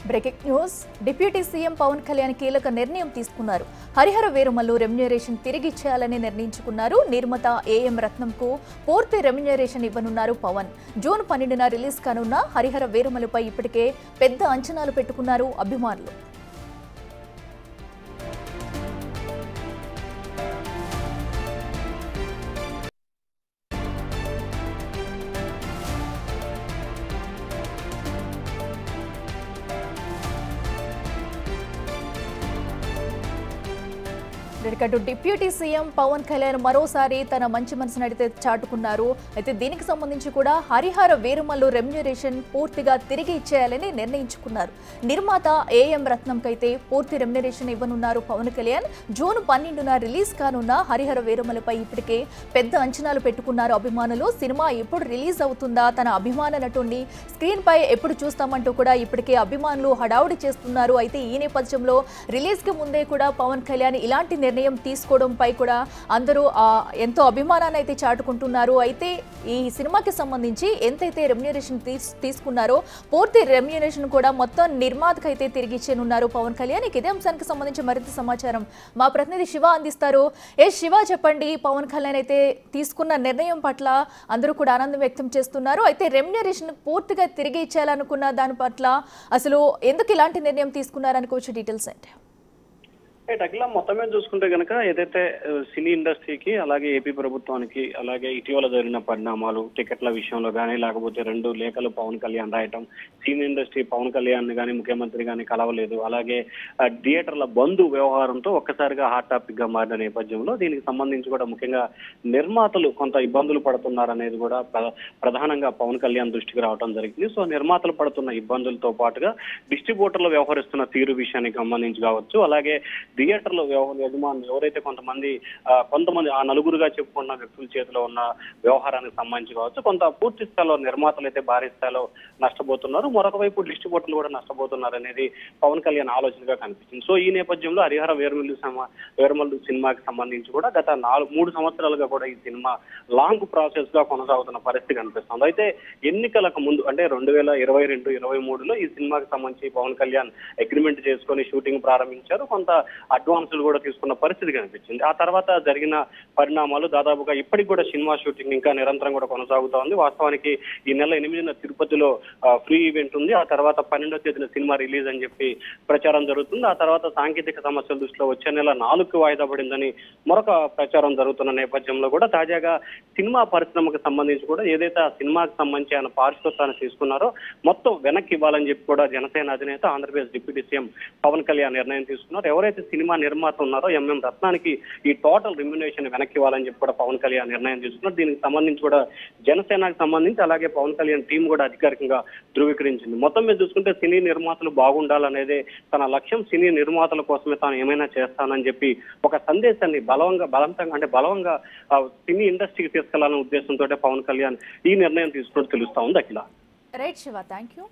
Breaking news deputy CM Pawan Kalyan కీలక నిర్ణయం తీసుకున్నారు. హరిహర వీరమల్లు రెమ్యునరేషన్ తిరిగి ఇచ్చేయాలని నిర్ణయించుకున్నారు. నిర్మాత ఏఎం రత్నంకు పూర్తి రెమ్యునరేషన్ ఇవ్వనున్నారు పవన్. జూన్ 12న రిలీజ్ కానున్న హరిహర వీరమల్లుపై ఇప్పటికే పెద్ద అంచనాలు పెట్టుకున్నారు అభిమానులు. డిప్యూటీ సీఎం పవన్ కళ్యాణ్ మరోసారి తన మంచి మనసును అయితే చాటుకున్నారు. అయితే దీనికి సంబంధించి కూడా హరిహర వీరమల్లు రెమ్యునరేషన్ పూర్తిగా తిరిగి ఇచ్చేయాలని నిర్ణయించుకున్నారు. నిర్మాత ఏఎం రత్నంకైతే పూర్తి రెమ్యునరేషన్ ఇవ్వనున్నారు పవన్ కళ్యాణ్. జూన్ 12న రిలీజ్ కానున్న హరిహర వీరమల్లుపై ఇప్పటికే పెద్ద అంచనాలు పెట్టుకున్నారు అభిమానులు. సినిమా ఎప్పుడు రిలీజ్ అవుతుందా, తన అభిమాన నటుడిని స్క్రీన్ పై ఎప్పుడు చూస్తామంటూ కూడా ఇప్పటికే అభిమానులు హడావుడి చేస్తున్నారు. అయితే ఈ నేపథ్యంలో రిలీజ్ కి ముందే కూడా పవన్ కళ్యాణ్ ఇలాంటి నిర్ణయం తీసుకోవడంపై కూడా అందరూ ఎంతో అభిమానాన్ని అయితే చాటుకుంటున్నారు. అయితే ఈ సినిమాకి సంబంధించి ఎంతైతే రెమ్యునరేషన్ తీసుకున్నారో పూర్తి రెమ్యునరేషన్ కూడా మొత్తం నిర్మాతకు అయితే తిరిగి ఇచ్చేనున్నారు పవన్ కళ్యాణ్. ఇదే అంశానికి సంబంధించి మరింత సమాచారం మా ప్రతినిధి శివ అందిస్తారు. శివ, చెప్పండి, పవన్ కళ్యాణ్ అయితే తీసుకున్న నిర్ణయం పట్ల అందరూ కూడా ఆనందం వ్యక్తం చేస్తున్నారు. అయితే రెమ్యునరేషన్ పూర్తిగా తిరిగి ఇచ్చేయాలనుకున్న దాని పట్ల అసలు ఎందుకు ఇలాంటి నిర్ణయం తీసుకున్నారనుకోవచ్చు, డీటెయిల్స్ అంటే? అఖిల, మొత్తం మీద చూసుకుంటే కనుక ఏదైతే సినీ ఇండస్ట్రీకి అలాగే ఏపీ ప్రభుత్వానికి అలాగే ఇటీవల జరిగిన పరిణామాలు టికెట్ల విషయంలో కానీ లేకపోతే 2 లేఖలు పవన్ కళ్యాణ్ రాయటం, సినీ ఇండస్ట్రీ పవన్ కళ్యాణ్ కానీ ముఖ్యమంత్రి కానీ కలవలేదు, అలాగే థియేటర్ల బంద్ వ్యవహారంతో ఒక్కసారిగా హాట్ టాపిక్ గా మారిన నేపథ్యంలో దీనికి సంబంధించి కూడా ముఖ్యంగా నిర్మాతలు కొంత ఇబ్బందులు పడుతున్నారనేది కూడా ప్రధానంగా పవన్ కళ్యాణ్ దృష్టికి రావడం జరిగింది. సో నిర్మాతలు పడుతున్న ఇబ్బందులతో పాటుగా డిస్ట్రిబ్యూటర్లు వ్యవహరిస్తున్న తీరు విషయానికి సంబంధించి కావచ్చు, అలాగే థియేటర్లో యజమానులు ఎవరైతే కొంతమంది ఆ నలుగురుగా చెప్పుకున్న వ్యక్తుల చేతిలో ఉన్న వ్యవహారానికి సంబంధించి కావచ్చు, కొంత పూర్తి స్థాయిలో నిర్మాతలు అయితే భారీ స్థాయిలో నష్టపోతున్నారు, మరొక వైపు డిస్ట్రిబ్యూటర్లు కూడా నష్టపోతున్నారు అనేది పవన్ కళ్యాణ్ ఆలోచనగా కనిపించింది. సో ఈ నేపథ్యంలో హరిహర వీరమల్లు సినిమాకి సంబంధించి కూడా గత 3 సంవత్సరాలుగా కూడా ఈ సినిమా లాంగ్ ప్రాసెస్ గా కొనసాగుతున్న పరిస్థితి కనిపిస్తుంది. అయితే ఎన్నికలకు ముందు అంటే 2022-23లో ఈ సినిమాకి సంబంధించి పవన్ కళ్యాణ్ అగ్రిమెంట్ చేసుకొని షూటింగ్ ప్రారంభించారు. కొంత అడ్వాన్సులు కూడా తీసుకున్న పరిస్థితి కనిపించింది. ఆ తర్వాత జరిగిన పరిణామాలు దాదాపుగా ఇప్పటికి కూడా సినిమా షూటింగ్ ఇంకా నిరంతరం కూడా కొనసాగుతా ఉంది. వాస్తవానికి ఈ నెల 8న తిరుపతిలో ఫ్రీ ఈవెంట్ ఉంది. ఆ తర్వాత 12వ తేదీన సినిమా రిలీజ్ అని చెప్పి ప్రచారం జరుగుతుంది. ఆ తర్వాత సాంకేతిక సమస్యల దృష్టిలో వచ్చే నెల 4కి వాయిదా పడిందని మరొక ప్రచారం జరుగుతున్న నేపథ్యంలో కూడా తాజాగా సినిమా పరిశ్రమకు సంబంధించి కూడా ఏదైతే ఆ సినిమాకి సంబంధించి ఆయన పారితోషికాన్ని తీసుకున్నారో మొత్తం వెనక్కి ఇవ్వాలని చెప్పి కూడా జనసేన అధినేత ఆంధ్రప్రదేశ్ డిప్యూటీ సీఎం పవన్ కళ్యాణ్ నిర్ణయం తీసుకున్నారు. ఎవరైతే సినిమా నిర్మాత ఉన్నారో ఎంఎం రత్నానికి ఈ టోటల్ రెమ్యునరేషన్ వెనక్కి ఇవ్వాలని చెప్పి కూడా పవన్ కళ్యాణ్ నిర్ణయం తీసుకున్నారు. దీనికి సంబంధించి కూడా జనసేనకు సంబంధించి అలాగే పవన్ కళ్యాణ్ టీం కూడా అధికారికంగా ధృవీకరించింది. మొత్తం మీద చూసుకుంటే సినీ నిర్మాతలు బాగుండాలనేదే తన లక్ష్యం. సినీ నిర్మాతల కోసమే తాను ఏమైనా చేస్తానని చెప్పి ఒక సందేశాన్ని బలవంగా సినీ ఇండస్ట్రీకి తీసుకెళ్లాలనే ఉద్దేశంతో పవన్ కళ్యాణ్ ఈ నిర్ణయం తీసుకున్నట్టు తెలుస్తా ఉంది. Akhila. Right Shiva, thank you.